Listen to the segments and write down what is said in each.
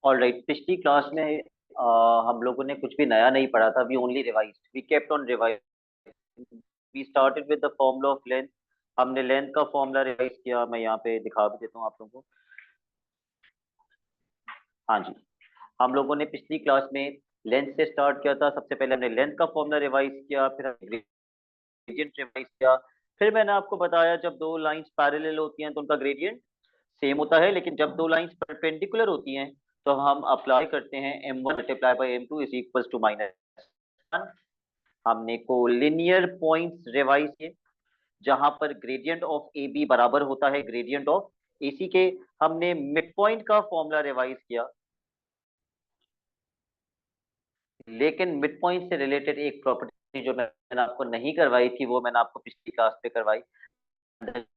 Alright, पिछली class में हम लोगों ने कुछ भी नया नहीं पढ़ा था। We only revised, we kept on revise. We started with the formula of length. हमने लेंथ का फॉर्मूला रिवाइज किया। मैं यहाँ पे दिखा भी देता हूँ आप लोगों को। हाँ जी, हम लोगों ने पिछली क्लास में लेंथ से स्टार्ट किया था। सबसे पहले हमने लेंथ का फॉर्मूला रिवाइज किया, फिर हमने ग्रेडियंट रिवाइज किया। फिर मैंने आपको बताया जब दो लाइंस पैरेलल होती हैं तो उनका ग्रेडियंट सेम होता है, लेकिन जब दो लाइंस परपेंडिकुलर होती हैं तो हम अप्लाई करते हैं m1 multiply by m2 is equal to -1। हमने को लिनियर पॉइंट्स रिवाइज किए जहां पर ग्रेडियंट ऑफ ए बी बराबर होता है ग्रेडियंट ऑफ AC के। हमने मिड पॉइंट का फॉर्मूला रिवाइज किया, लेकिन मिड पॉइंट से रिलेटेड एक प्रॉपर्टी जो मैंने आपको नहीं करवाई थी वो मैंने आपको पिछली क्लास पे करवाई।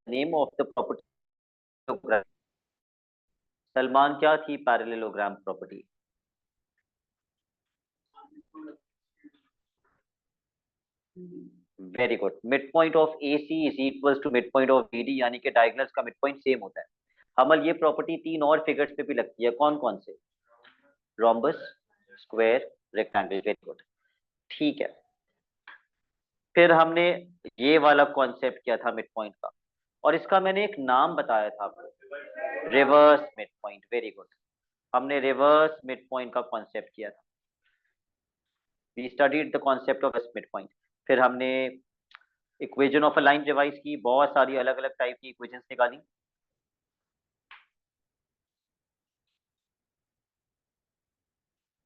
Name of the property Salman क्या थी? Parallelogram property. Very good. Mid point of AC is equal to mid point of BD, यानी कि डायगोनल्स का मिड पॉइंट सेम होता है। हमल ये प्रॉपर्टी तीन और फिगर्स पे भी लगती है। कौन कौन से? Rhombus, square, rectangle. Very good, ठीक है। फिर हमने ये वाला कॉन्सेप्ट किया था मिड पॉइंट का, और इसका मैंने एक नाम बताया था आपको, reverse mid point. Very good, हमने रिवर्स मिड पॉइंट का कॉन्सेप्ट किया था। We studied the concept of mid point. फिर हमने equation of a line revise की, बहुत सारी अलग अलग टाइप की इक्वेशंस निकाली।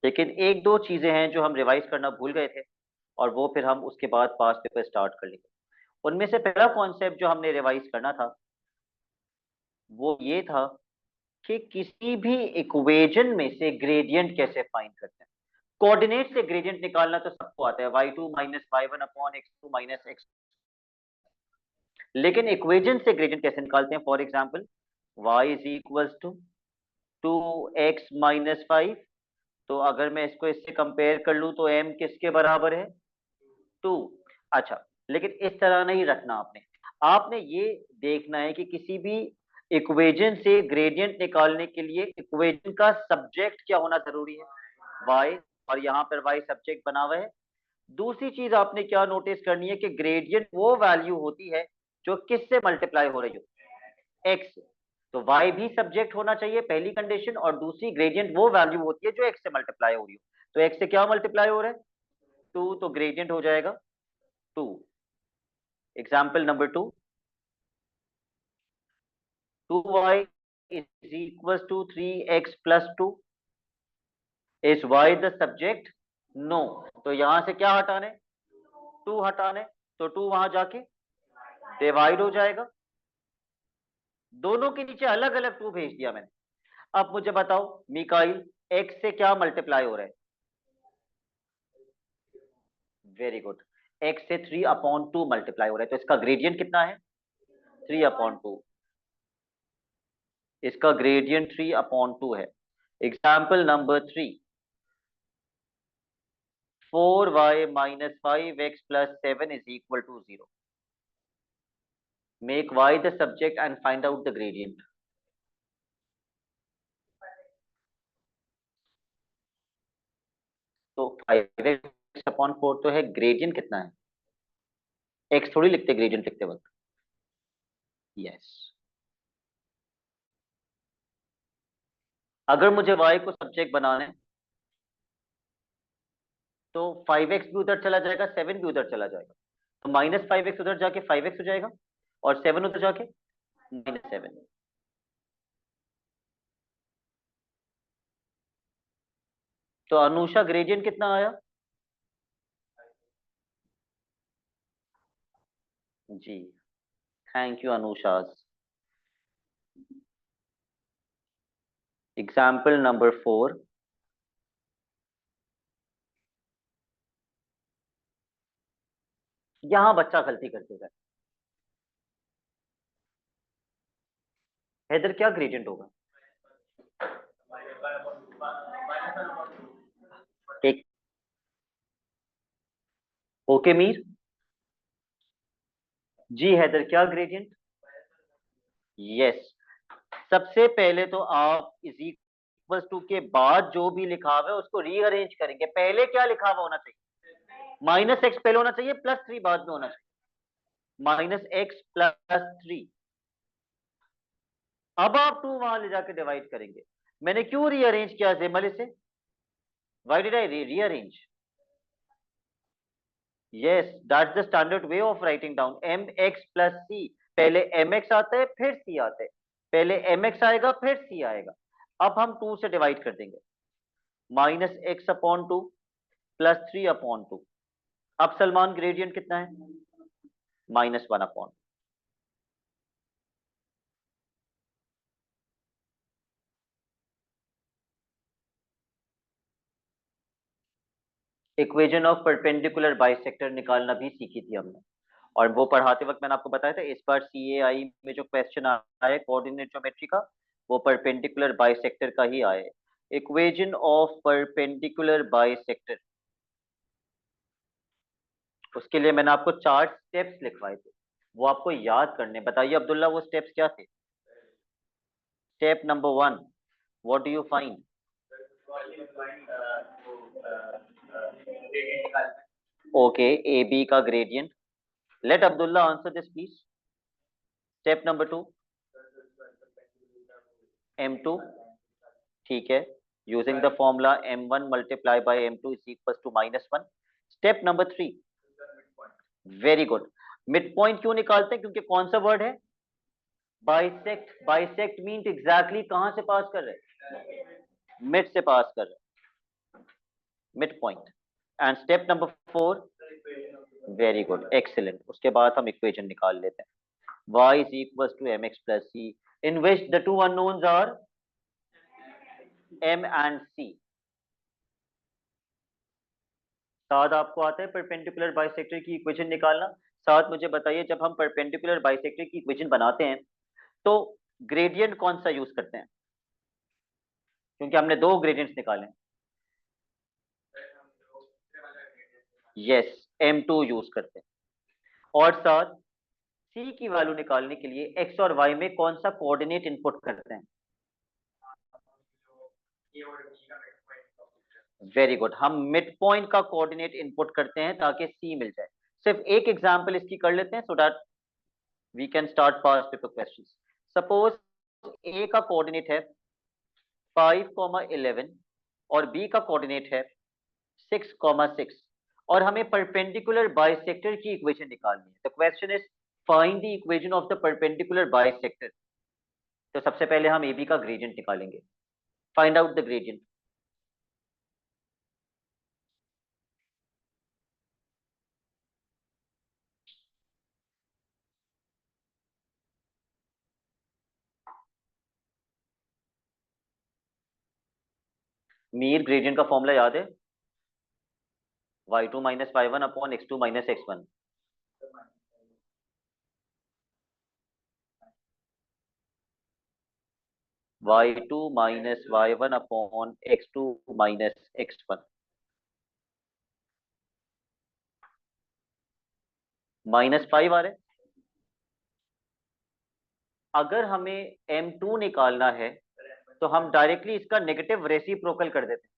लेकिन एक दो चीजें हैं जो हम रिवाइज करना भूल गए थे, और वो फिर हम उसके बाद पास पेपर स्टार्ट कर लेंगे। उनमें से पहला कॉन्सेप्ट जो हमने रिवाइज करना था वो ये था कि किसी भी इक्वेशन में से ग्रेडियंट कैसे फाइंड करते हैं। कोऑर्डिनेट से ग्रेडियंट निकालना तो सबको आता है, y2 minus y1 upon x2 minus x। लेकिन इक्वेशन से ग्रेडियंट कैसे निकालते हैं? For example, y is equal to 2x minus 5। तो अगर मैं इसको इससे कंपेयर कर लूं तो m किसके बराबर है? 2। अच्छा, लेकिन इस तरह नहीं रखना आपने। आपने ये देखना है कि किसी भी इक्वेशन से ग्रेडियंट निकालने के लिए इक्वेशन का सब्जेक्ट क्या होना जरूरी है? y, और यहाँ पर y सब्जेक्ट बना हुआ है। दूसरी चीज आपने क्या नोटिस करनी है कि ग्रेडियंट वो वैल्यू होती है जो किससे मल्टीप्लाई हो रही हो? x से। तो y भी सब्जेक्ट होना चाहिए, पहली कंडीशन। और दूसरी, ग्रेडियंट वो वैल्यू होती है जो x से मल्टीप्लाई हो रही हो। तो x से क्या मल्टीप्लाई हो रहा है? 2, तो ग्रेडियंट हो जाएगा 2। Example number 2, 2y is equals to 3x plus 2। Is y the subject? No. तो यहां से क्या हटाने? 2 हटाने। तो 2 वहां जाके डिवाइड हो जाएगा। दोनों के नीचे अलग अलग 2 भेज दिया मैंने। अब मुझे बताओ मिकाइल, x से क्या मल्टीप्लाई हो रहा है? वेरी गुड, x से 3/2 मल्टीप्लाई हो रहा है। तो इसका ग्रेडियंट कितना है? 3/2। इसका ग्रेडियंट 3/2 है। Example number 3, 4y minus 5x plus 7 is equal to 0. Make y the subject and find out the gradient. तो 5x/4 तो है, ग्रेडियंट कितना है? x थोड़ी लिखते ग्रेडियंट लिखते वक्त। यस, अगर मुझे y को सब्जेक्ट बनाना है तो 5x भी उधर चला जाएगा, 7 भी उधर चला जाएगा। तो -5x उधर जाके 5x हो जाएगा, और 7 उधर जाके -7। तो अनुषा, ग्रेडियंट कितना आया? जी, thank you Anusha. Example number 4, यहां बच्चा गलती कर देगा। हैदर, क्या ग्रेडियंट होगा? एक, ओके मीर। जी हैदर, क्या ग्रेडियंट? यस, सबसे पहले तो आप इज टू के बाद जो भी लिखा हुआ है उसको रीअरेंज करेंगे। पहले क्या लिखा हुआ होना चाहिए? माइनस एक्स पहले होना चाहिए, प्लस थ्री बाद में होना चाहिए। Minus x plus three. अब आप टू वहां ले जाके डिवाइड करेंगे। मैंने क्यों रीअरेंज किया जेमल इसे? Why did I rearrange? Yes, that's the standard way of writing down M X plus C. पहले एम एक्स आता है फिर सी आता है। पहले एम एक्स आएगा फिर सी आएगा। अब हम टू से डिवाइड कर देंगे। Minus x upon two plus three upon two. अब सलमान ग्रेडियंट कितना है? Minus one upon. Equation of perpendicular bisector निकालना भी सीखी थी हमने, और वो पढ़ाते वक्त मैंने आपको बताया था इस बार CAI में जो क्वेश्चन आया है कोऑर्डिनेट ज्योमेट्री का, वो परपेंडिकुलर बाइसेक्टर का ही आया है। इक्वेशन ऑफ परपेंडिकुलर बाइसेक्टर, उसके लिए मैंने आपको चार स्टेप्स लिखवाए थे, वो आपको याद करने। बताइए अब्दुल्ला वो स्टेप्स क्या थे? Step number one, what do you find? Okay, A B का gradient. Let Abdullah answer this please. Step number two, M2, ठीक है, using the formula M1 multiply by M2 is equal to minus one. Step number three, very good. Mid point क्यों निकालते हैं? क्योंकि कौन सा word है? बाइसेक्ट। बाइसेक्ट मीन एग्जैक्टली कहां से पास कर रहे हैं? मिड से पास कर रहे हैं, mid point. And step number four, very good, excellent. उसके बाद हम इक्वेशन निकाल लेते हैं। y is equals to mx plus c in which the two unknowns are m and c। साथ आपको आता है परपेंडिकुलर बाइसेक्टर की इक्वेशन निकालना? साथ मुझे बताइए जब हम परपेंडिकुलर बाइसेक्टर की इक्वेशन बनाते हैं तो ग्रेडियंट कौन सा यूज करते हैं? क्योंकि हमने दो ग्रेडियंट्स निकाले। यस, M2 यूज करते हैं। और साथ c की वैल्यू निकालने के लिए x और y में कौन सा कोऑर्डिनेट इनपुट करते हैं? वेरी गुड, हम मिड पॉइंट का कोऑर्डिनेट इनपुट करते हैं ताकि c मिल जाए। सिर्फ एक एग्जांपल इसकी कर लेते हैं so that we can start past paper questions. Suppose a का कोऑर्डिनेट है 5,11 और b का कोऑर्डिनेट है 6,6, और हमें परपेंडिकुलर बाइसेक्टर की इक्वेशन निकालनी है। The question is find the equation of the perpendicular bisector. तो सबसे पहले हम ab का ग्रेडियंट निकालेंगे। Find out the gradient. Mir gradient का फॉर्मूला याद है? y2 minus y1 upon x2 minus x1। y2 minus y1 upon x2 minus x1। -5 आ रहे हैं। अगर हमें M2 निकालना है तो हम डायरेक्टली इसका नेगेटिव रेसिप्रोकल कर देते हैं।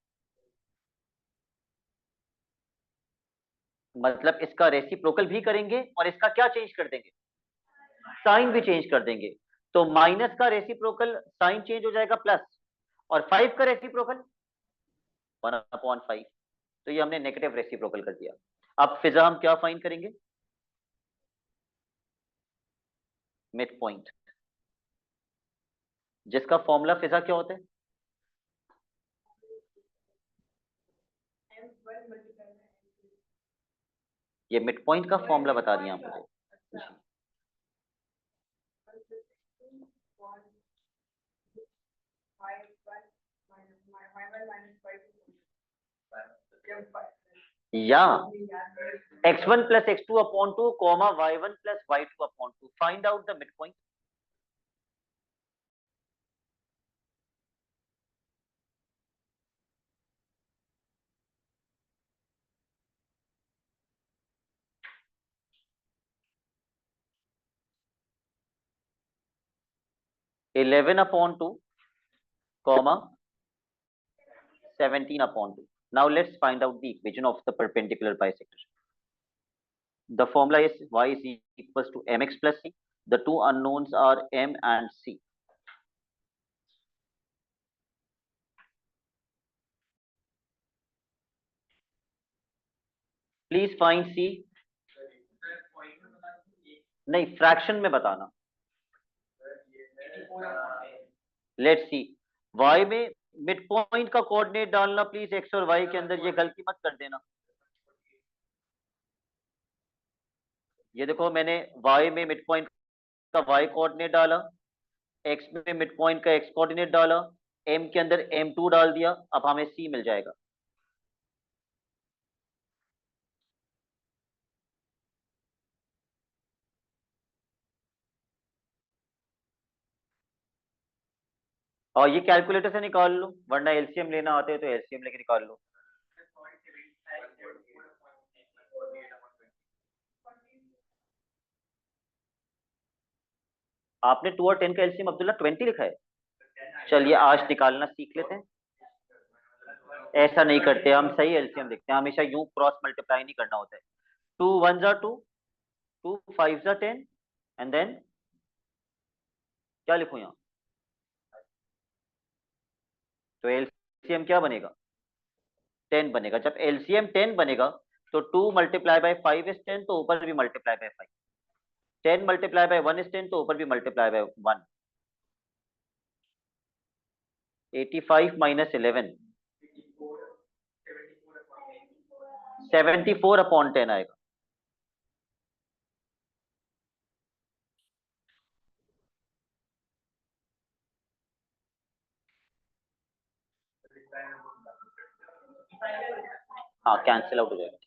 मतलब इसका रेसिप्रोकल भी करेंगे और इसका क्या चेंज कर देंगे? साइन भी चेंज कर देंगे। तो माइनस का रेसिप्रोकल साइन चेंज हो जाएगा प्लस, और 5 का रेसिप्रोकल 1/5। तो ये हमने नेगेटिव रेसिप्रोकल कर दिया। अब फिजा हम क्या फाइंड करेंगे? मिड पॉइंट, जिसका फॉर्मूला फिजा क्या होता है? ये मिड पॉइंट का फॉर्मूला बता दिया आप मुझे। या x1 plus x2 upon two comma y1 plus y2 upon two. Find out the mid point. Eleven upon two comma 17 upon 2. Now let's find out the equation of the perpendicular bisector. The formula is y is equals to mx plus c. The two unknowns are m and c. Please find c. नहीं, fraction में बताना. Let's see. y में mid point का coordinate डालना please, x और y के अंदर. ये गलती मत कर देना. ये देखो, मैंने y में मिड पॉइंट का y कोऑर्डिनेट डाला, x में मिड पॉइंट का x कोऑर्डिनेट डाला, m के अंदर m2 डाल दिया. अब हमें c मिल जाएगा. और ये कैलकुलेटर से निकाल लो, वरना एलसीएम लेना आते है तो एलसीएम लेके निकाल लो. आपने 2 और 10 का एलसीएम अब्दुल्ला 20 लिखा है. चलिए आज निकालना सीख लेते हैं. ऐसा नहीं करते हम, सही एलसीएम लिखते हैं हमेशा. यूं क्रॉस मल्टीप्लाई नहीं करना होता है. 2 1 जा 2, 2 5 जा 10, एंड देन क्या लिखूं यहाँ? तो एलसीएम क्या बनेगा? 10 बनेगा. जब एलसीएम 10 बनेगा तो 2 मल्टीप्लाई बाय 5 इज 10, तो ऊपर भी multiply by 5. 10 multiply by 1 is 10, तो ऊपर भी मल्टीप्लाई बाय 1. 85 माइनस 11 74 अपॉन 10 आएगा. हाँ, कैंसिल आउट हो जाएगा.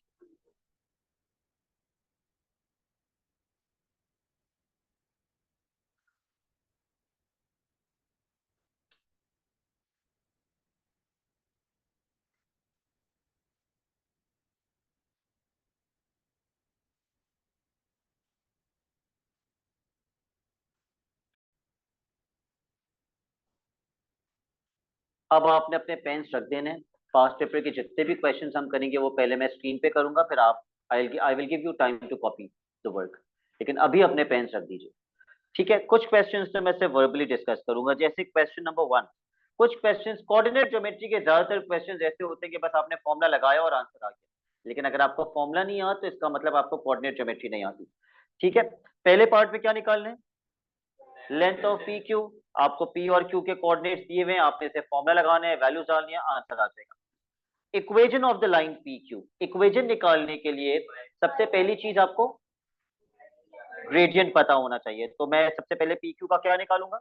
अब आपने अपने पेन्स रख देने. पास्ट पेपर के जितने भी क्वेश्चंस हम करेंगे वो पहले मैं स्क्रीन पे करूंगा, फिर आप I will give you time to copy the work. लेकिन अभी अपने पेन्स रख दीजिए. ठीक है. कुछ क्वेश्चंस तो मैं से वर्बली डिस्कस करूंगा, जैसे क्वेश्चन नंबर 1. कुछ क्वेश्चंस कोऑर्डिनेट ज्योमेट्री के ज्यादातर क्वेश्चंस ऐसे होते हैं कि बस आपने फॉर्मूला लगाया और आंसर आ गया. लेकिन अगर आपको फॉर्मूला नहीं आता तो इसका मतलब आपको कोऑर्डिनेट ज्योमेट्री नहीं आती. ठीक है. पहले पार्ट में क्या निकालना है? Length of P Q. आपको पी और क्यू के कोऑर्डिनेट्स दिए हुए हैं, आपने इसे फॉर्मूला लगाना है, वैल्यूज डालनी है, आंसर आ जाएगा. Equation of the line P Q. Equation निकालने के लिए सबसे पहली चीज आपको ग्रेडियंट पता होना चाहिए. तो मैं सबसे पहले पी क्यू का क्या निकालूंगा?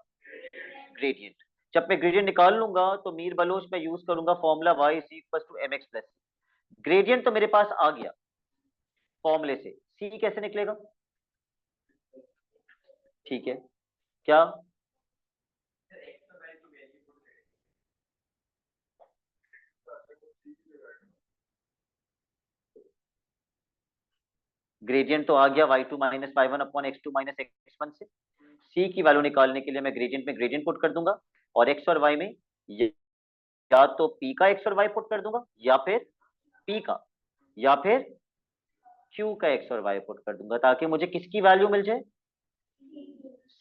ग्रेडियंट. जब मैं ग्रेडियंट निकाल लूंगा तो मीर बलोच में यूज करूंगा formula y is equal to mx plus. Gradient तो मेरे पास आ गया फॉर्मूले से. सी कैसे निकलेगा? ठीक है. क्या? ग्रेडियंट तो आ गया y2 minus y1 upon x2 minus x1 से. सी की वैल्यू निकालने के लिए मैं ग्रेडियंट में ग्रेडियंट पुट कर दूंगा, और x और y में या तो p का x और y पुट कर दूंगा, या फिर p का, या फिर q का x और y पुट कर दूंगा, ताकि मुझे किसकी वैल्यू मिल जाए?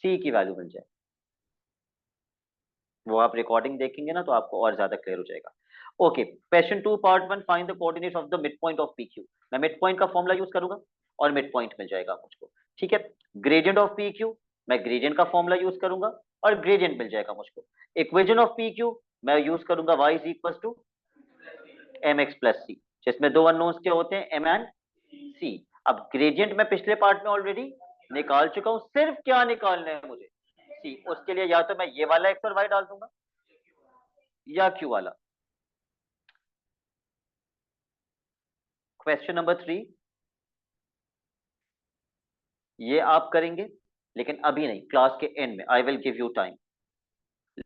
c की वैल्यू मिल जाए. वो आप रिकॉर्डिंग देखेंगे ना तो आपको और ज्यादा क्लियर हो जाएगा. Okay. Question 2 part 1. Find the coordinates of the mid point of P Q. मैं मिड पॉइंट का फॉर्मूला यूज करूंगा और मिड पॉइंट मिल जाएगा मुझको. ठीक है. ग्रेडियंट ऑफ पी क्यू, मैं ग्रेडियंट का फॉर्मूला यूज करूंगा और ग्रेडियंट मिल जाएगा मुझको. इक्वेशन ऑफ पी क्यू मैं यूज करूंगा y is equal to mx plus C, जिसमें दो अननोन्स क्या होते हैं? m and c. अब ग्रेडियंट मैं पिछले पार्ट में ऑलरेडी निकाल चुका हूं, सिर्फ क्या निकालना है मुझे? c. उसके लिए या तो मैं ये वाला x और y डाल दूंगा या q वाला. Question number 3. ये आप करेंगे, लेकिन अभी नहीं, क्लास के एंड में. आई will give you time.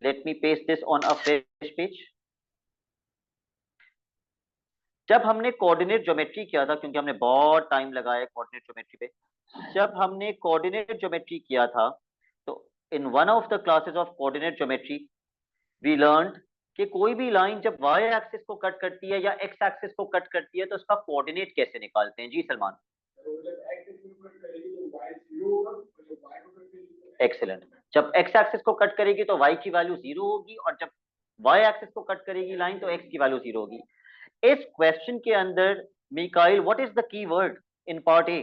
Let me paste this on a fresh page. जब हमने कोऑर्डिनेट ज्योमेट्री किया था, क्योंकि हमने बहुत टाइम लगाया कोऑर्डिनेट ज्योमेट्री पे, जब हमने कोऑर्डिनेट ज्योमेट्री किया था तो in one of the classes of coordinate geometry we learned कि कोई भी लाइन जब वाई एक्सिस को कट करती है या एक्स एक्सिस को कट करती है तो उसका कोऑर्डिनेट कैसे निकालते हैं? जी सलमान। एक्सीलेंट। जब एक्स एक्सिस को कट करेगी तो वाई की वैल्यू 0 होगी, और जब वाई एक्सिस को कट करेगी लाइन तो एक्स की वैल्यू 0 होगी। इस क्वेश्चन के अंदर Mikail, what is the key word in part A?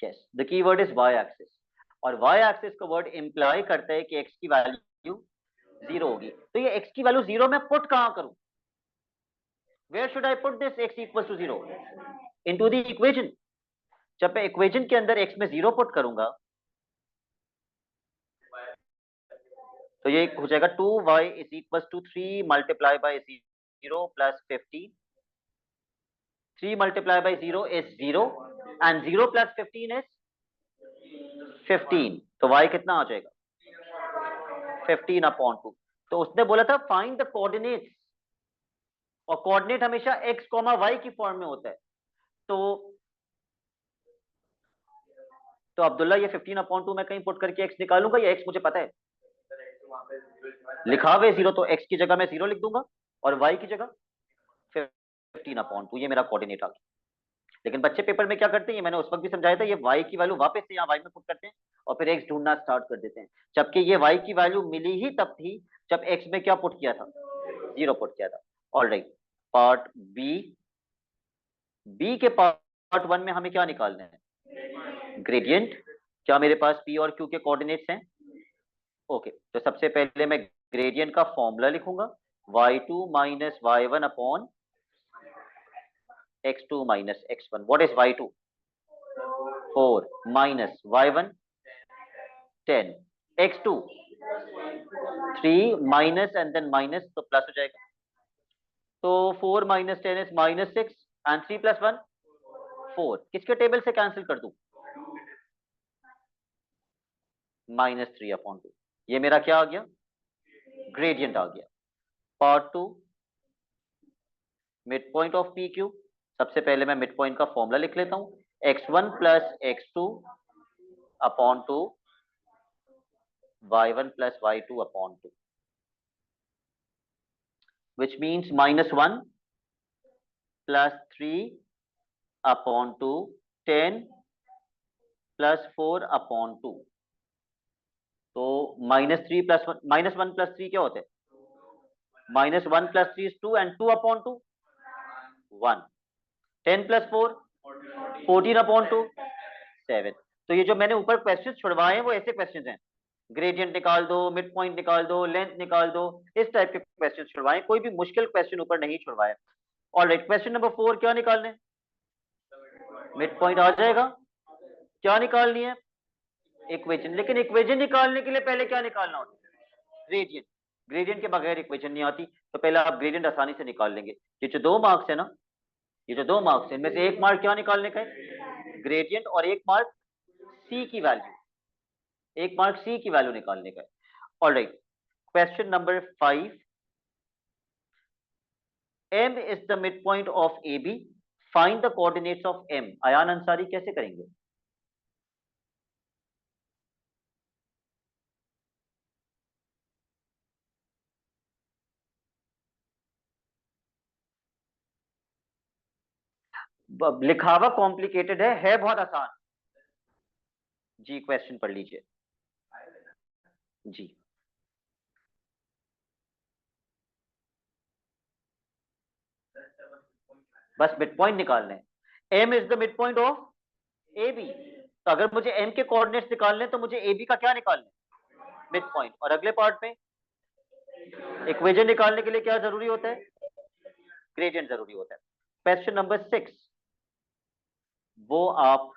Yes, the key word is Y axis, और वाई एक्सिस का वर्ड इंप्लाई करता है कि एक्स की वैल्यू 0 होगी। तो ये एक्स की वैल्यू 0 मैं पुट कहां करूं? Where should I put this X equal to 0? Into the equation. जब मैं इक्वेशन के अंदर एक्स में 0 पुट करूंगा तो ये हो जाएगा 2y is equal to 3 multiply by 0 plus 15। 3 multiply by 0 is 0 and 0 plus 15 is 15। तो y कितना आ जाएगा? 15/2। तो उसने बोला था फाइंड द कोऑर्डिनेट्स, और कोऑर्डिनेट हमेशा x, y की फॉर्म में होता है। तो अब्दुल्ला, ये 15/2 मैं कहीं पुट करके x निकालूंगा या x मुझे पता है? लिखा हुआ है 0, तो x की जगह मैं 0 लिख दूंगा और y की जगह 15/2, ये मेरा कोऑर्डिनेट आ गया। लेकिन बच्चे पेपर में क्या करते हैं, ये मैंने उस वक्त भी समझाया था, ये y की वैल्यू वापस से यहाँ y में पुट करते हैं और फिर x ढूंढना स्टार्ट कर देते हैं, जबकि ये y की वैल्यू मिली ही तब थी जब x में क्या पुट किया था? 0 पुट किया था। ऑलराइट, पार्ट बी के पार्ट 1 में हमें क्या निकालना है? ग्रेडियंट। क्या मेरे पास p और q के कोऑर्डिनेट्स हैं? ओके, तो सबसे पहले मैं ग्रेडियंट का फॉर्मूला लिखूंगा, y2 minus y1 upon x2 minus x1। What is y2? 4 minus y1 10, x2 3 minus and then minus, तो प्लस हो जाएगा। तो 4 minus 10 is minus 6 and 3 plus 1 4। किसके टेबल से कैंसिल कर दूं? -3/2। ये मेरा क्या आ गया? ग्रेडियंट आ गया। Part 2, mid point of P Q. सबसे पहले मैं मिड पॉइंट का फॉर्मूला लिख लेता हूं, x1 plus x2 upon 2, y1 plus y2 upon 2, which means -1 plus 3 upon 2, 10 plus 4 upon 2। तो -3 प्लस -1 प्लस 3 क्या होते हैं? -1 प्लस 3 is 2 and 2/2 1। 10 प्लस 4 14/2 7। तो ये जो मैंने ऊपर क्वेश्चन छुड़वाए हैं वो ऐसे क्वेश्चन हैं, ग्रेडियंट निकाल दो, मिड पॉइंट निकाल दो, लेंथ निकाल दो, इस टाइप के क्वेश्चन छुड़वाए, कोई भी मुश्किल क्वेश्चन ऊपर नहीं छुड़वाए। ऑलराइट, क्वेश्चन नंबर 4 क्या निकालने? मिड पॉइंट आ जाएगा। क्या निकालनी है? इक्वेशन। लेकिन इक्वेशन निकालने के लिए पहले क्या निकालना होता है? ग्रेडियंट। ग्रेडियंट के बगैर इक्वेशन नहीं आती, तो पहले आप ग्रेडियंट आसानी से निकाल लेंगे। ये जो 2 मार्क्स है ना, ये जो 2 मार्क्स है, इनमें से 1 मार्क क्या निकालने का है? ग्रेडियंट, और 1 मार्क सी की वैल्यू, 1 मार्क सी की वैल्यू निकालने का है। Alright, question number 5, m is the midpoint of AB, find the coordinates of m। Ayan Ansari कैसे करेंगे? लिखा हुआ कॉम्प्लिकेटेड है बहुत आसान। जी, क्वेश्चन पढ़ लीजिए। जी, बस मिड पॉइंट निकालना है। m is the mid point of A B. तो अगर मुझे m के कोऑर्डिनेट्स निकालने तो मुझे ए बी का क्या निकालना है? Mid point. और अगले पार्ट में इक्वेशन निकालने के लिए क्या जरूरी होता है? ग्रेडियंट जरूरी होता है। क्वेश्चन नंबर 6 वो आप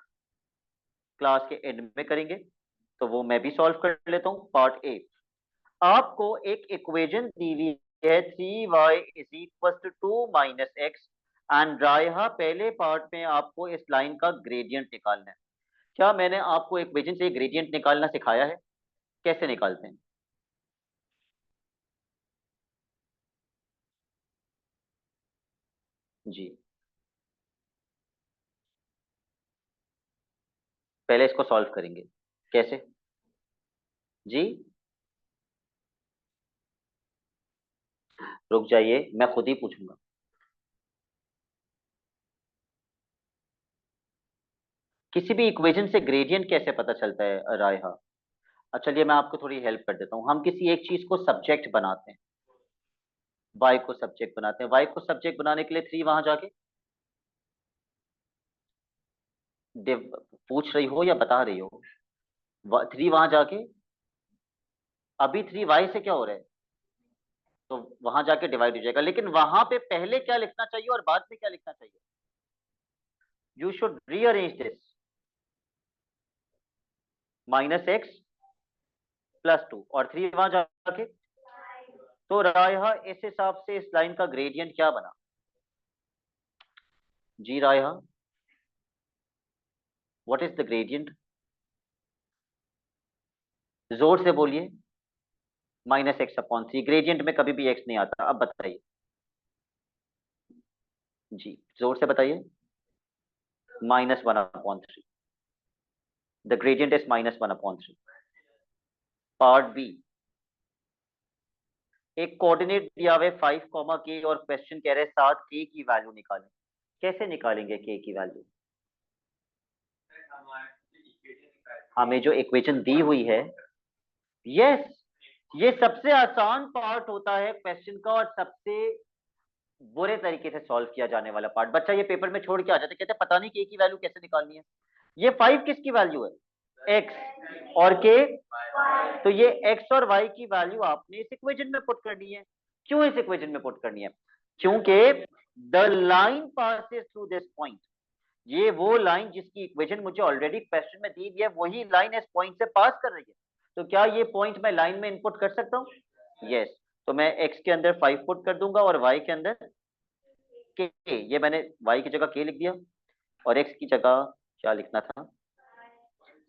क्लास के एंड में करेंगे, तो वो मैं भी सॉल्व कर लेता हूं। पार्ट ए, आपको एक इक्वेशन दी हुई है 3y is equal to 2 minus X, and रायहा पहले पार्ट में आपको इस लाइन का ग्रेडियंट निकालना है। क्या मैंने आपको इक्वेशन से ग्रेडियंट निकालना सिखाया है? कैसे निकालते हैं? जी, पहले इसको सॉल्व करेंगे। कैसे? जी रुक जाइए, मैं खुद ही पूछूंगा। किसी भी इक्वेशन से ग्रेडियंट कैसे पता चलता है रायहा? चलिए मैं आपको थोड़ी हेल्प कर देता हूँ। हम किसी एक चीज को सब्जेक्ट बनाते हैं, वाई को सब्जेक्ट बनाते हैं। वाई को सब्जेक्ट बनाने के लिए थ्री वहां जाके पूछ रही हो या बता रही हो? थ्री वहां जाके, अभी थ्री वाई से क्या हो रहा है, तो वहां जाके डिवाइड हो जाएगा। लेकिन वहां पे पहले क्या लिखना चाहिए और बाद में क्या लिखना चाहिए? You should rearrange this, -x +2 और थ्री वहां जाके। तो रायहा इस हिसाब से इस लाइन का ग्रेडियंट क्या बना? जी रायहा, व्हाट इज द ग्रेडियंट? जोर से बोलिए। -x/3। ग्रेडियंट में कभी भी x नहीं आता। अब बताइए जी, जोर से बताइए। -1/3। The gradient is -1/3। Part B, एक कोऑर्डिनेट दिया हुआ है 5, k और क्वेश्चन कह रहे हैं 7 k की वैल्यू निकालें। कैसे निकालेंगे k की वैल्यू? हमें जो इक्वेशन दी हुई है, यस, ये सबसे आसान पार्ट होता है क्वेश्चन का और सबसे बुरे तरीके से सॉल्व किया जाने वाला पार्ट। बच्चा ये पेपर में छोड़ के आ जाते, कहते पता नहीं के की वैल्यू कैसे निकालनी है। ये 5 किसकी वैल्यू है? x और k। तो ये x और y की वैल्यू आपने इस इक्वेशन में पुट करनी है। क्यों इस इक्वेशन में पुट करनी है? क्योंकि the line passes through this point, ये वो लाइन जिसकी इक्वेशन मुझे ऑलरेडी क्वेश्चन में दी है, वही लाइन इस पॉइंट से पास कर रही है। तो क्या ये पॉइंट मैं लाइन में इनपुट कर सकता हूँ? यस। तो मैं x के अंदर 5 पुट कर दूंगा और y के अंदर k। ये मैंने y की जगह k लिख दिया और x की जगह क्या लिखना था?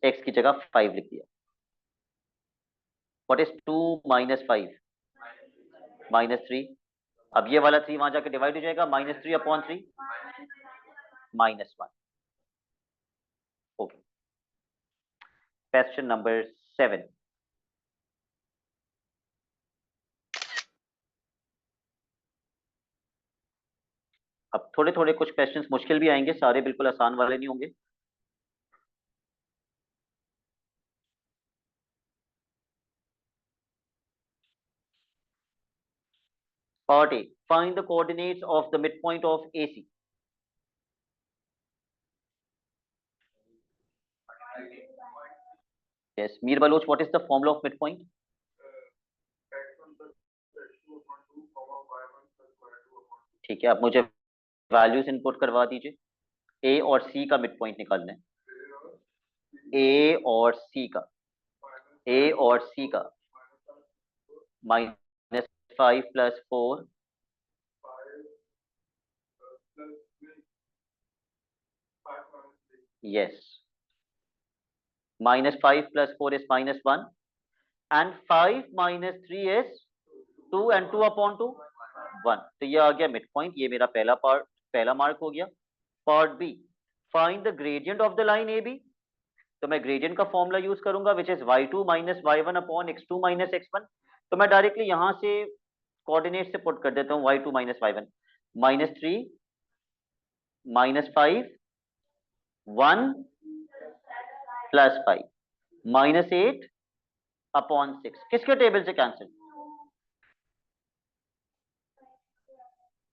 x की जगह 5 लिख दिया। What is 2 - 5? -3। अब ये वाला 3 वहां जाके डिवाइड हो जाएगा, -3/3 -1। Okay, question number 7। अब थोड़े थोड़े कुछ क्वेश्चंस मुश्किल भी आएंगे, सारे बिल्कुल आसान वाले नहीं होंगे। Part A, find the coordinates of the mid point of AC। Yes, Mir Baloch, what is the formula of mid point? ठीक है, अब मुझे वैल्यूज इनपुट करवा दीजिए। ए और सी का मिड पॉइंट निकालना है। ए और सी का -5 + 4। Yes, -5 + 4 is -1 and 5 - 3 is 2 and 2/2 1। तो ये आ गया मिड पॉइंट। ये मेरा पहला पार्ट, पहला मार्क हो गया। Part B, find the gradient of the line A B. तो मैं ग्रेडियंट का फॉर्मूला यूज करूंगा which is y2 - y1 x2 - x1। तो मैं डायरेक्टली यहां से कोऑर्डिनेट से पुट कर देता हूँ y2 - y1। -3 -5 1 +5 -8/6। किसके टेबल से कैंसिल?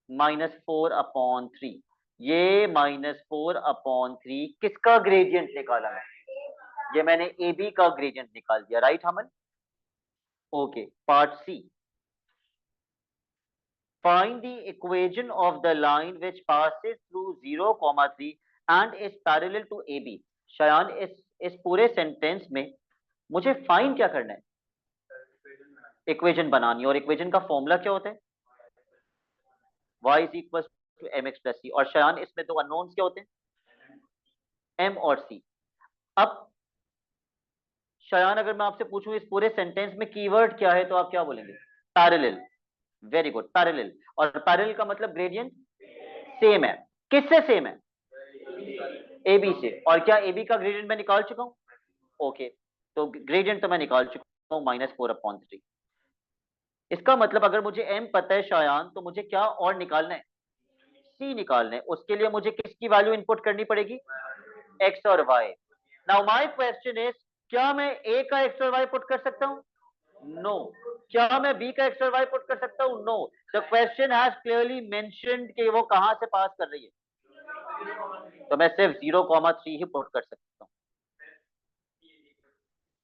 -4/3। ये -4/3 किसका ग्रेडियंट निकाला है? ये मैंने ए बी का ग्रेडियंट निकाल दिया, राइट हमन? Okay, part C, find the equation of the line which passes through 0, 3 and is parallel to AB। Shayan, इस पूरे सेंटेंस में मुझे फाइंड क्या करना है? इक्वेशन बनानी है। और इक्वेशन का फॉर्मूला क्या होता है? y = mx + c। और शयान, इसमें दो अननोन्स क्या होते हैं? m और c। अब शयान, अगर मैं आपसे पूछूं इस पूरे सेंटेंस में कीवर्ड क्या है, तो आप क्या बोलेंगे? पैरेलल। Very good, parallel. और पैरेलल का मतलब ग्रेडियंट सेम है। किससे सेम है? ए बी से। और क्या ए बी का ग्रेडियंट मैं निकाल चुका हूं? ओके, तो ग्रेडियंट तो मैं निकाल चुका हूँ -4/3। इसका मतलब अगर मुझे m पता है शायान, तो मुझे क्या और निकालना है? c निकालना है। उसके लिए मुझे किसकी वैल्यू इनपुट करनी पड़ेगी? x और y। Now my question is, क्या मैं a का x और y पुट कर सकता हूँ? नो। क्या मैं b का x और y पुट कर सकता हूँ? No. The question has clearly mentioned कि वो कहां से पास कर रही है, तो मैं सिर्फ 0,3 ही पुट कर सकता हूँ।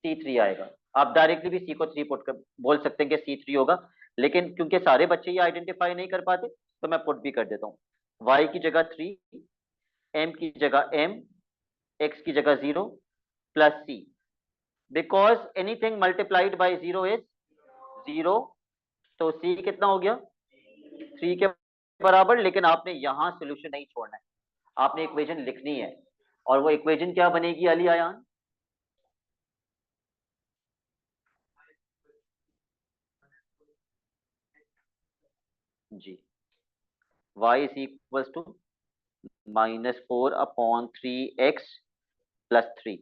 C3 आएगा। आप डायरेक्टली भी C को 3 पुट कर बोल सकते हैं कि C3 होगा, लेकिन क्योंकि सारे बच्चे ये आइडेंटिफाई नहीं कर पाते, तो मैं पुट भी कर देता हूँ। y की जगह 3, m की जगह m, x की जगह 0 plus c, because anything multiplied by 0 is 0, तो c कितना हो गया? 3 के बराबर। लेकिन आपने यहां सोल्यूशन नहीं छोड़ना है, आपने इक्वेशन लिखनी है। और वो इक्वेशन क्या बनेगी अली आयान? जी, y is equal to -4/3x plus 3।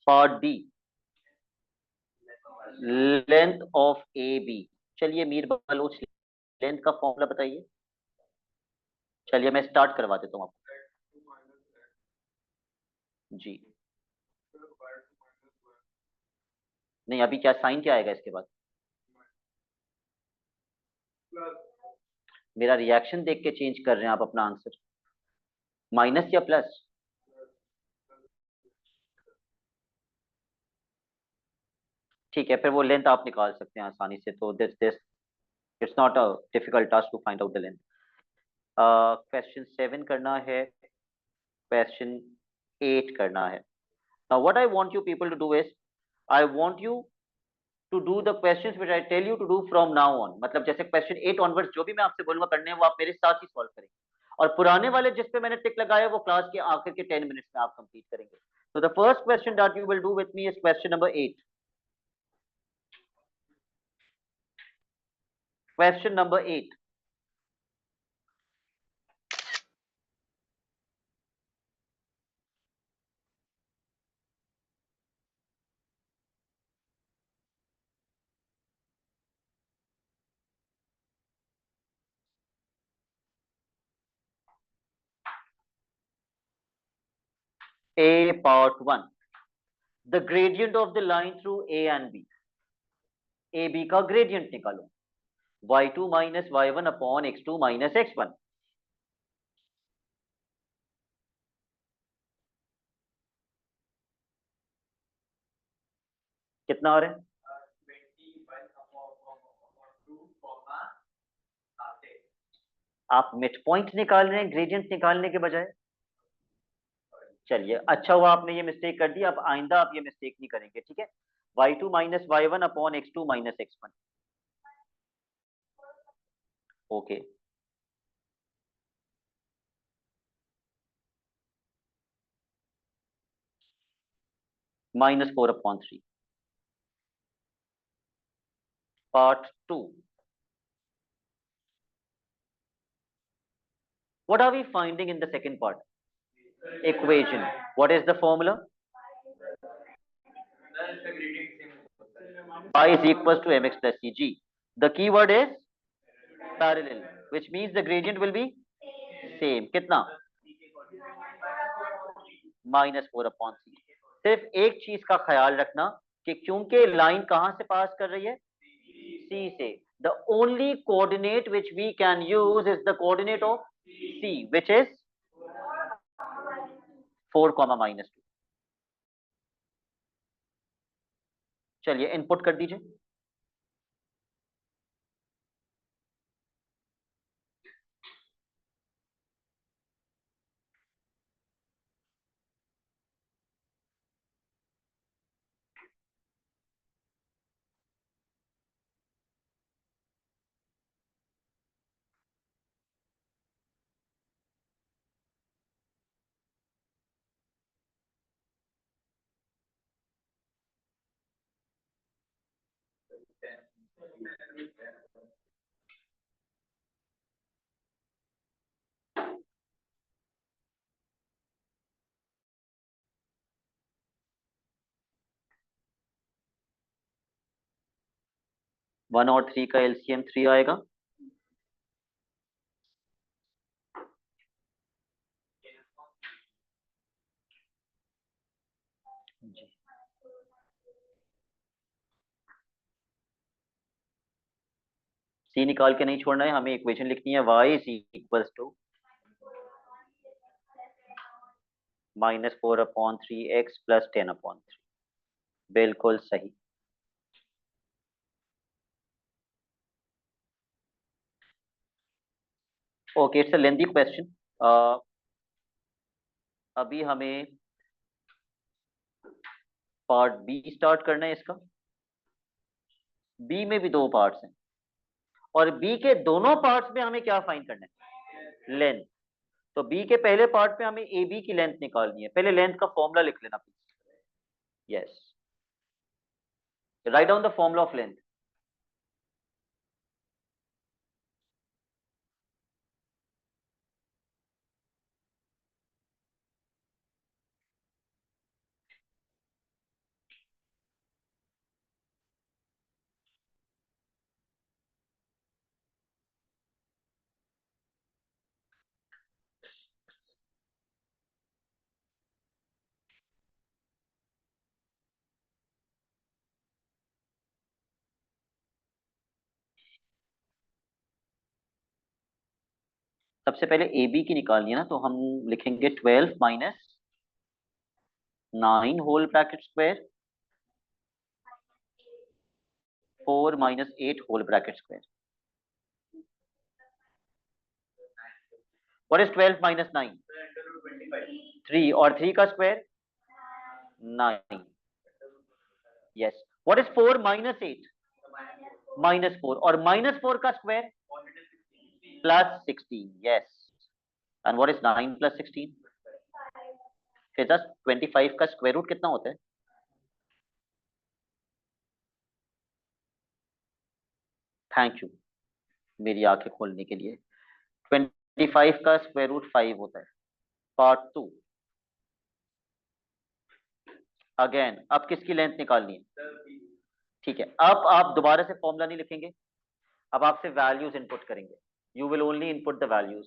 Part D, length of A B. चलिए मीर बलोच, लेंथ का फॉर्मूला बताइए। चलिए मैं स्टार्ट करवा देता हूँ आपको। जी, नहीं अभी क्या साइन क्या आएगा इसके बाद? मेरा रिएक्शन देख के चेंज कर रहे हैं आप अपना आंसर, माइनस या प्लस? ठीक है, फिर वो लेंथ आप निकाल सकते हैं आसानी से। तो this this it's not a difficult task to find out the length. Question 7 करना है, क्वेश्चन 8 करना है। Now what I want you people to do is, I want you to do the questions which I tell you to do from now on. मतलब जैसे question 8 onwards जो भी मैं आपसे बोलूंगा करने हैं, वो आप मेरे साथ ही सॉल्व करेंगे। और पुराने वाले जिस पे मैंने टिक लगाया, वो क्लास के आखिर के 10 मिनट्स में आप कंप्लीट करेंगे। तो the first question that you will do with me is question number 8। Question number 8, A part 1, the gradient of the line through A and B। A B का ग्रेडियंट निकालो, y2 minus y1 upon x2 minus x1। कितना आ रहा है? आप mid point निकाल रहे हैं ग्रेडियंट निकालने के बजाय। चलिए अच्छा हुआ आपने ये मिस्टेक कर दी, अब आइंदा आप ये मिस्टेक नहीं करेंगे, ठीक है? y2 minus y1 upon x2 minus x1। Okay, -4/3। Part 2, what are we finding in the second part? Equation, what is the formula? Y is equals to mx plus cg, the keyword is parallel, which means the gradient will be same। कितना? -4/3। सिर्फ एक चीज का ख्याल रखना कि क्योंकि line कहां से पास कर रही है? C से। The only coordinate which we can use is the coordinate of C, which is 4, -2। चलिए इनपुट कर दीजिए। 1 और 3 का एलसीएम 3 आएगा। जी। सी निकाल के नहीं छोड़ना है, हमें इक्वेशन लिखनी है y is equals to -4/3x plus 10/3। बिल्कुल सही। Okay, it's a lengthy question. अभी हमें पार्ट बी स्टार्ट करना है इसका। बी में भी दो पार्ट्स हैं और बी के दोनों पार्ट्स में हमें क्या फाइंड करना है? लेंथ। तो बी के पहले पार्ट में हमें ए बी की लेंथ निकालनी है। पहले लेंथ का फॉर्मूला लिख लेना please. Yes, write down the formula of length. सबसे पहले ए बी की निकालनी है ना, तो हम लिखेंगे 12 minus 9 whole bracket square 4 minus 8 whole bracket square. What is 12 minus 9? 3, और 3 का square 9। Yes. What is 4 minus 8? -4, और -4 का square +16। Yes. And what is 9 plus 16? फिर 25 का स्क्वायर रूट कितना होता है? थैंक यू मेरी आंखें खोलने के लिए। 25 का स्क्वायर रूट 5 होता है। पार्ट 2 अगेन, अब किसकी लेंथ निकालनी है? ठीक है, अब आप दोबारा से फॉर्मूला नहीं लिखेंगे, अब आपसे वैल्यूज इनपुट करेंगे। You will only input the values.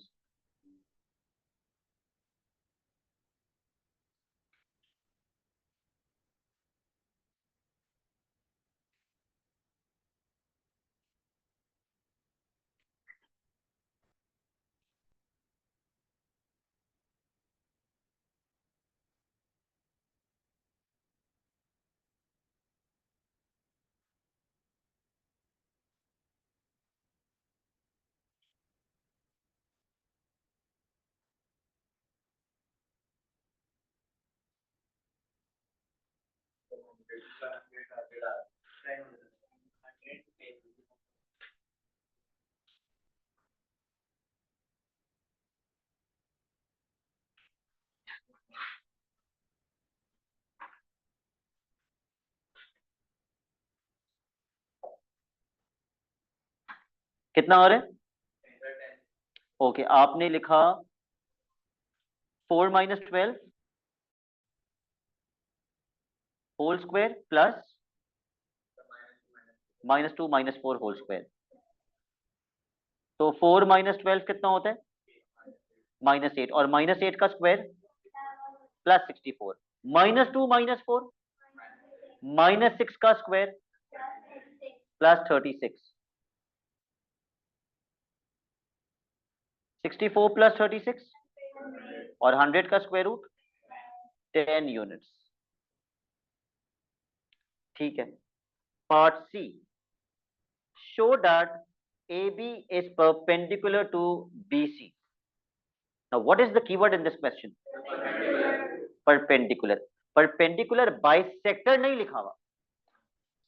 कितना आ रहा है? ओके, आपने लिखा 4 minus 12 whole square plus -2 -4 whole square. तो 4 माइनस 12 कितना होता है? -8, और -8 का स्क्वायर +64। -2 -4 -6 का स्क्वायर +36। 64 प्लस 36 और 100 का स्क्वायर रूट 10 यूनिट्स। ठीक है। Part C, show that AB is perpendicular to BC. Now what is the keyword in this question? Perpendicular. Perpendicular bisector नहीं लिखा हुआ,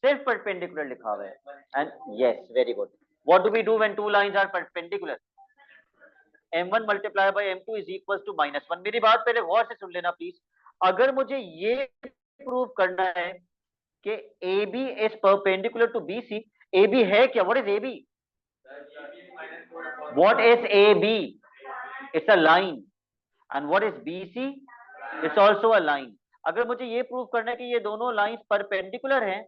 सिर्फ perpendicular लिखा हुआ है। And yes, very good. What do we do when two lines are perpendicular? m1 multiplied by m2 is equals to -1। मेरी बात पहले गौर से सुन लेना प्लीज। अगर मुझे ये प्रूव करना है कि AB is perpendicular to BC, AB है क्या? What is AB? What is AB? It's a line. And what is BC? It's also a line. अगर मुझे ये प्रूव करना है कि ये दोनों लाइंस परपेंडिकुलर हैं,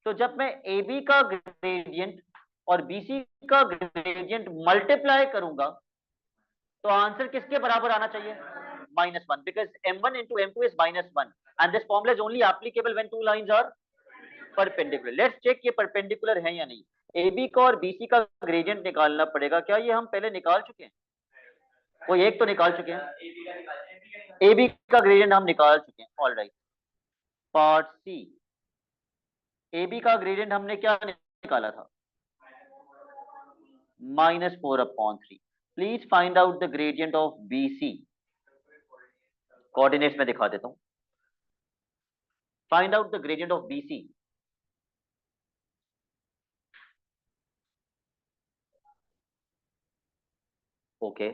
तो जब मैं ए बी का ग्रेडियंट और बीसी का ग्रेडियंट मल्टीप्लाई करूंगा तो आंसर किसके बराबर आना चाहिए? -1, because m1 into m2 is -1 and this formula is only applicable when two lines are perpendicular. Let's check ये perpendicular है या नहीं. AB का और BC का ग्रेडियंट निकालना पड़ेगा. क्या ये हम पहले निकाल चुके हैं? कोई एक तो निकाल चुके हैं. AB का ग्रेडियंट हम निकाल चुके हैं. All right. Part C. AB का ग्रेडियंट हमने क्या निकाला था? -4/3. Please find out the gradient of BC. Coordinates में दिखा देता हूं. Find out the gradient of BC. Okay.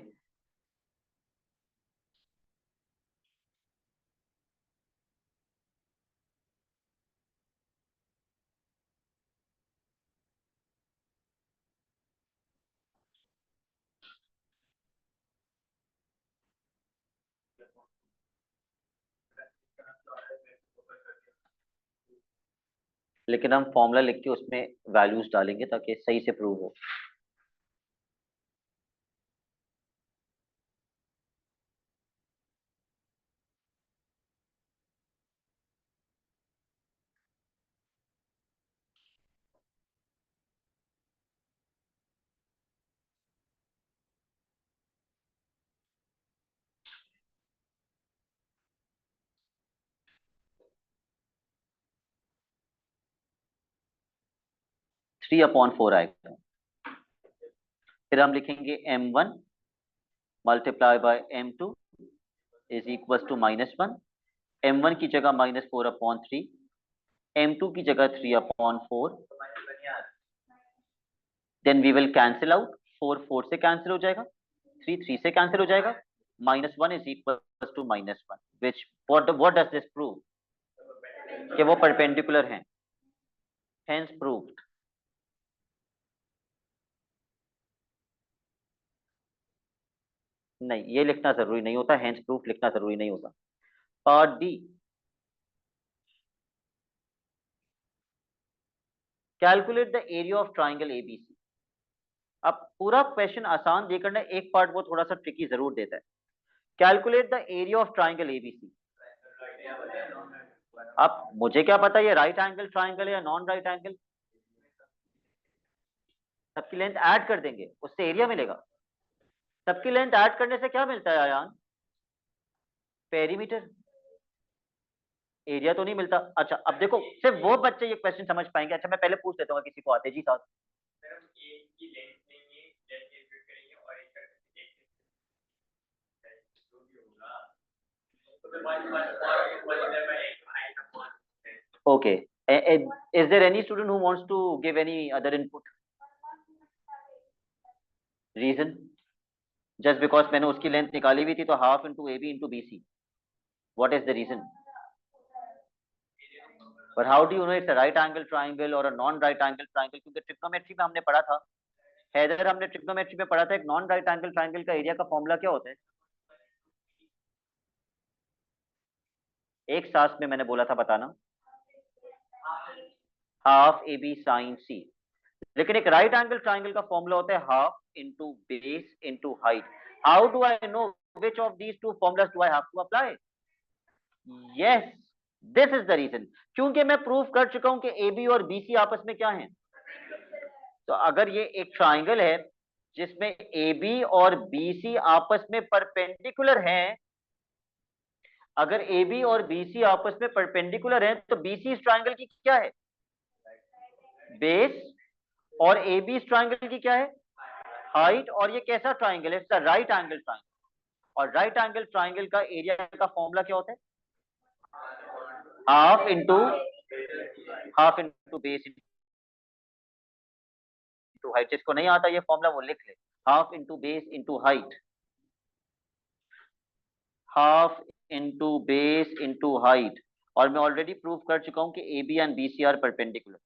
लेकिन हम फॉर्मूला लिख के उसमें वैल्यूज डालेंगे ताकि सही से प्रूव हो. (3/4) आएगा. फिर हम लिखेंगे m1 multiply by m2 is equal to -1. m1 की जगह -4/3, m2 की जगह 3/4. Then we will cancel out. 4 4 से कैंसिल हो जाएगा, 3 3 से कैंसिल हो जाएगा. -1 is equal to -1 which what does this prove? कि वो परपेंडिकुलर हैं. Hence proved. नहीं, ये लिखना जरूरी नहीं होता. हेंस प्रूफ लिखना जरूरी नहीं होता. Part D. Calculate the area of triangle ABC. अब पूरा क्वेश्चन आसान देकर ना एक पार्ट वो थोड़ा सा ट्रिकी जरूर देता है. Calculate the area of triangle ABC. अब मुझे क्या पता ये राइट एंगल ट्राइंगल है या नॉन राइट एंगल. सबकी लेंथ ऐड कर देंगे, उससे एरिया मिलेगा. सबकी लेंथ ऐड करने से क्या मिलता है आयान? पेरीमीटर. एरिया तो नहीं मिलता. अच्छा, अब देखो सिर्फ वो बच्चे ये क्वेश्चन समझ पाएंगे. अच्छा, मैं पहले पूछ लेता हूँ किसी को आते जी साथ. Okay. Is there any student who wants to give any other input? Reason? Just because मैंने उसकी लेंथ निकाली हुई थी तो half into A B into B C. What is the reason? But how do you know it's a right angle triangle or a non-right angle triangle? क्योंकि trigonometry में हमने पढ़ा था. हैदर, हमने ट्रिग्नोमेट्री में पढ़ा था एक नॉन राइट एंगल ट्राइंगल का एरिया का फॉर्मूला क्या होता है? एक सांस में मैंने बोला था, बताना. Half A B sine C. लेकिन एक राइट एंगल ट्राइंगल का फॉर्मूला होता है half into base into height. How do I know which of these two formulas do I have to apply? Yes, this is the reason. क्योंकि मैं prove कर चुका हूं कि ए बी और बी सी आपस में क्या है. तो अगर ये एक ट्राइंगल है जिसमें ए बी और बी सी आपस में परपेंडिकुलर हैं, अगर ए बी और बी सी आपस में परपेंडिकुलर हैं तो बी सी इस ट्राइंगल की क्या है? बेस. और ए बी इस ट्राइंगल की क्या है? हाइट. और ये कैसा ट्राइंगल है? It's right angle triangle. और राइट एंगल ट्राइंगल का एरिया का फॉर्मूला क्या होता है? Half into base into height. जिसको नहीं आता ये फॉर्मूला वो लिख ले. Half into base into height. Half into base into height. और मैं ऑलरेडी प्रूव कर चुका हूं कि A B and B C are perpendicular.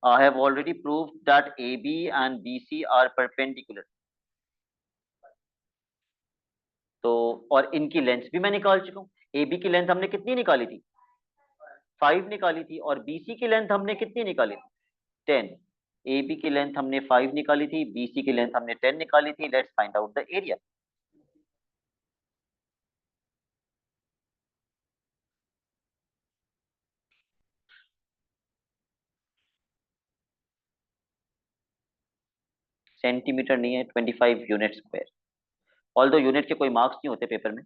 I have already proved that AB and BC are perpendicular. तो और इनकी लेंथ भी मैं निकाल चुका हूँ। ए बी की लेंथ हमने कितनी निकाली थी? 5 निकाली थी। और बीसी की लेंथ हमने कितनी निकाली थी? 10। ए बी की लेंथ हमने 5 निकाली थी, बीसी की लेंथ हमने 10 निकाली थी। Let's find out the area. Centimetre नहीं है, 25 यूनिट स्क्वायर। ऑल दो यूनिट के कोई मार्क्स नहीं होते पेपर में।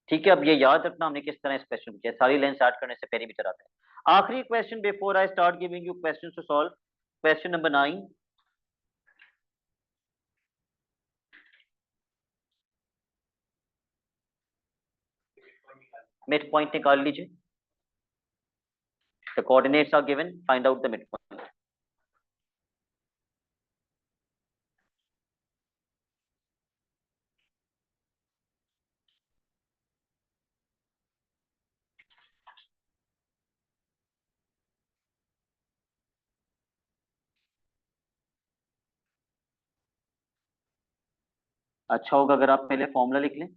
ठीक है, अब ये याद रखना हमने किस तरह इस क्वेश्चन को किया। सारी लाइन स्टार्ट करने से पेरीमीटर आता है। आखिरी question before I start giving you question to solve, question number 9। Mid point निकाल लीजिए। The coordinates are given, find out the mid point. अच्छा होगा अगर आप पहले फॉर्मूला लिख लें।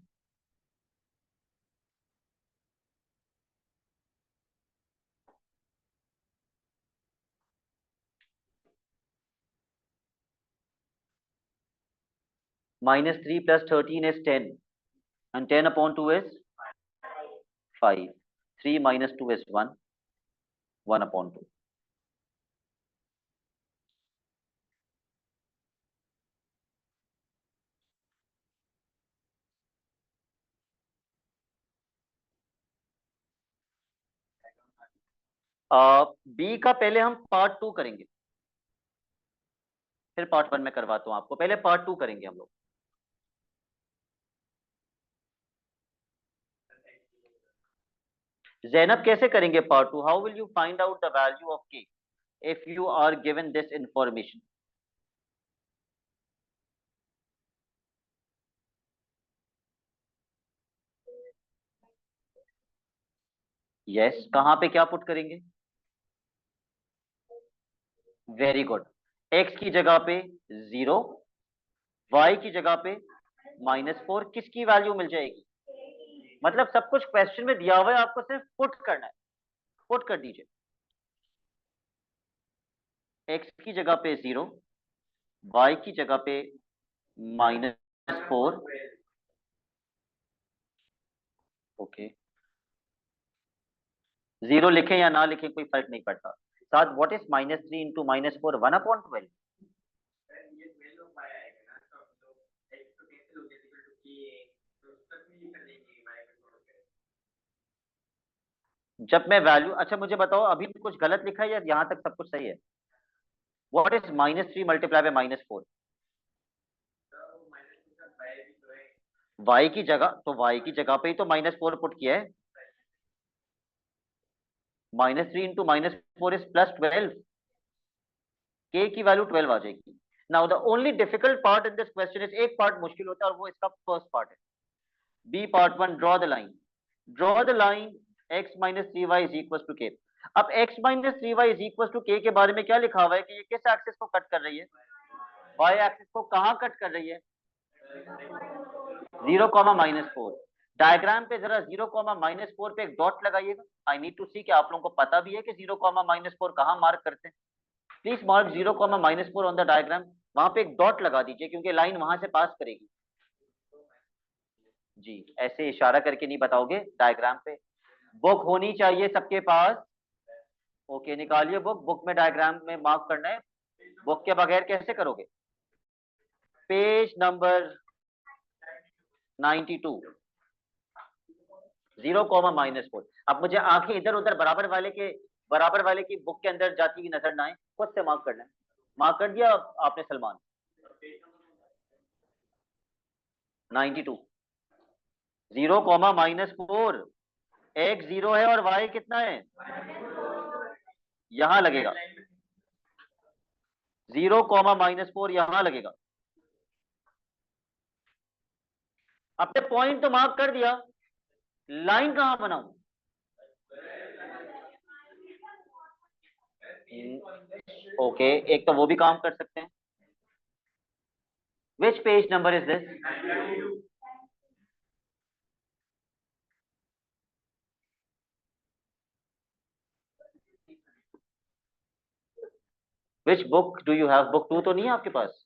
-3 + 13 is 10 and 10/2 is 5। 3 - 2 is 1, 1/2। B का पहले हम पार्ट 2 करेंगे, फिर पार्ट 1 में करवाता हूँ आपको। पहले पार्ट 2 करेंगे हम लोग। जैनब कैसे करेंगे part 2? How will you find out the value of K if you are given this information? Yes, कहाँ पे क्या पुट करेंगे? Very good. एक्स की जगह पे 0, वाई की जगह पे -4। किसकी वैल्यू मिल जाएगी? मतलब सब कुछ क्वेश्चन में दिया हुआ है, आपको सिर्फ पुट करना है। पुट कर दीजिए। एक्स की जगह पे 0, वाई की जगह पे -4। ओके, 0 लिखें या ना लिखें कोई फर्क नहीं पड़ता। साथ व्हाट इज -3 इंटू -4? 1/12। जब मैं वैल्यू, अच्छा मुझे बताओ अभी कुछ गलत लिखा है या यहाँ तक सब कुछ सही है? What is -3 × -4? वाई की जगह, तो वाई की जगह पे ही तो -4 पुट किया है। -3 इंटू -4 इज +12। के की वैल्यू 12 आ जाएगी। Now the only difficult part in this question is, एक पार्ट मुश्किल होता है और वो इसका फर्स्ट पार्ट है। B part 1, draw the line. Draw the line x - 3y is equal to K. अब x - 3y is equal to के के बारे में क्या लिखा हुआ है कि ये किस एक्सिस को कट कर रही है? y एक्सिस को। कहाँ कट कर रही है? 0, -4। डायग्राम पे जरा 0, -4 पे एक डॉट लगाइएगा। आई नीड टू सी कि आप लोगों को पता भी है कि 0, -4 कहाँ मार्क करते हैं। Please mark 0, -4 on the diagram. वहां पे एक डॉट लगा दीजिए क्योंकि लाइन वहां से पास करेगी। जी, ऐसे इशारा करके नहीं बताओगे डायग्राम पे। बुक होनी चाहिए सबके पास। ओके, निकालिए बुक। बुक में डायग्राम में मार्क करना है। बुक के बगैर कैसे करोगे? Page number 92, 0, -4। अब मुझे आंखें इधर उधर बराबर वाले की बुक के अंदर जाती हुई नजर ना आए, खुद से मार्क करना है। मार्क कर दिया आपने सलमान? 92, 0, -4। x 0 है और y कितना है? यहां लगेगा 0, -4, यहां लगेगा। आपने पॉइंट तो मार्क कर दिया, लाइन कहां बनाऊं? ओके, एक तो वो भी काम कर सकते हैं। Which page number is this? Which book do you have? Book 2 तो नहीं है आपके पास?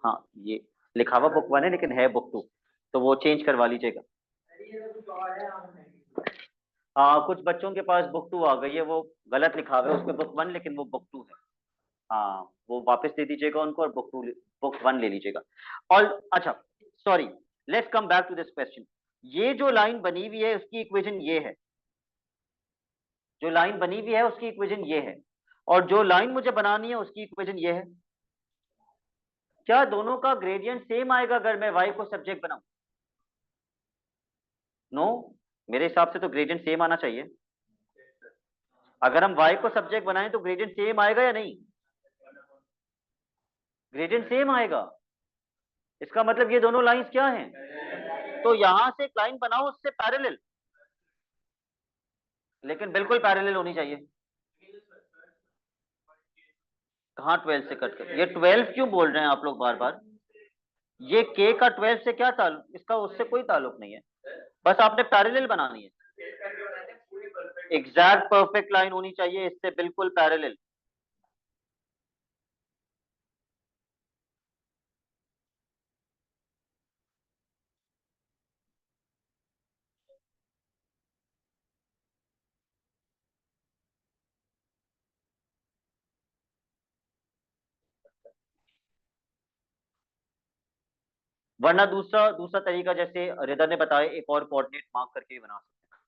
हाँ, ये लिखा हुआ बुक 1 है लेकिन है बुक 2, तो वो चेंज करवा लीजिएगा। हाँ, कुछ बच्चों के पास बुक 2 आ गई है, वो गलत लिखा हुआ है, उसमें बुक 1 लेकिन वो बुक 2 है। हाँ, वो वापस दे दीजिएगा उनको और बुक 1 ले लीजिएगा। और अच्छा, sorry, let's come back to this question. ये जो लाइन बनी हुई है उसकी इक्वेशन ये है, जो लाइन बनी हुई है उसकी इक्वेशन ये है, और जो लाइन मुझे बनानी है उसकी इक्वेशन ये है। क्या दोनों का ग्रेडियंट सेम आएगा अगर मैं y को सब्जेक्ट बनाऊं? नो, मेरे हिसाब से तो ग्रेडियंट सेम आना चाहिए। अगर हम y को सब्जेक्ट बनाएं तो ग्रेडियंट सेम आएगा या नहीं? ग्रेडियंट सेम आएगा। इसका मतलब ये दोनों लाइंस क्या हैं? तो यहां से एक लाइन बनाओ उससे पैरेलल, लेकिन बिल्कुल पैरेलल होनी चाहिए। कहाँ 12 से कट कर? ये 12 क्यों बोल रहे हैं आप लोग बार बार? ये k का 12 से क्या ताल्लुक? इसका उससे कोई ताल्लुक नहीं है, बस आपने पैरेलल बनानी है। एग्जैक्ट परफेक्ट लाइन होनी चाहिए, इससे बिल्कुल पैरेलल। वरना दूसरा दूसरा तरीका, जैसे रिदा ने बताया, एक और कोऑर्डिनेट मार्क करके भी बना सकते हैं।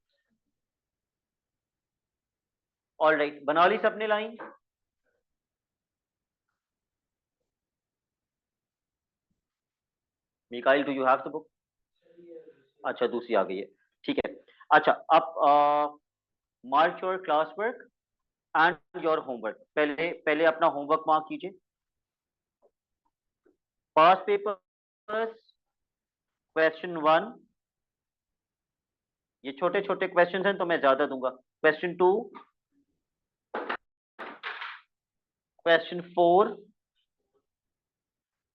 ऑल राइट, बना ली सबने line? Mikail, do you have the book? अच्छा, दूसरी आ गई है, ठीक है। अच्छा, अब mark your class work and your homework. पहले पहले अपना होमवर्क मार्क कीजिए। पास पेपर्स क्वेश्चन 1, ये छोटे छोटे क्वेश्चन हैं तो मैं ज्यादा दूंगा। क्वेश्चन 2, क्वेश्चन 4,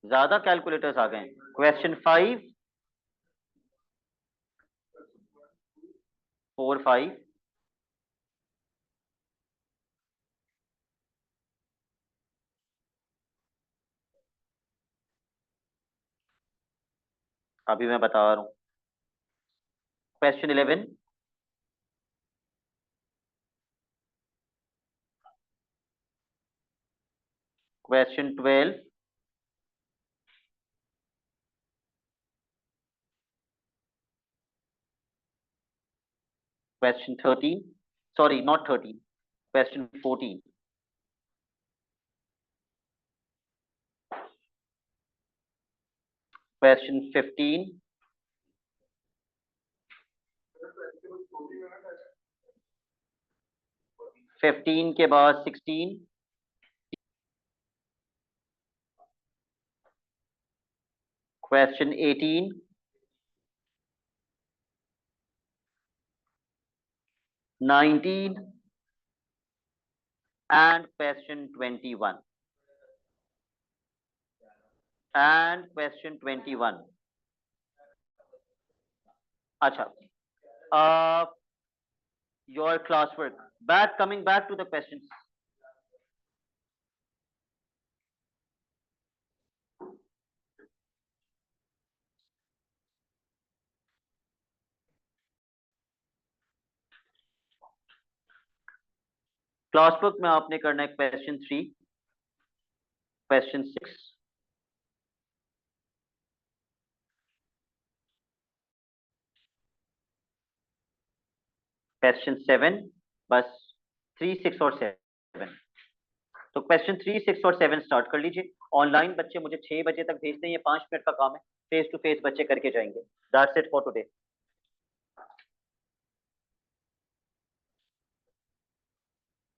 ज्यादा कैलकुलेटर्स आ गए। क्वेश्चन 5, 4, 5, अभी मैं बता रहा हूं। Question 11, question 12, question 13, sorry not 13, question 14, question 15, 15 के बाद 16, question 18, 19 and question 21, and question 21. Acha, your classwork. Coming back to the questions. Classwork में आपने करना है क्वेश्चन 3, क्वेश्चन 6, क्वेश्चन 7, बस 3, 6 और 7। तो क्वेश्चन 3, 6 और 7 स्टार्ट कर लीजिए। ऑनलाइन बच्चे मुझे 6 बजे तक भेजते हैं, ये 5 मिनट का काम है, फेस टू फेस बच्चे करके जाएंगे। That's it for today.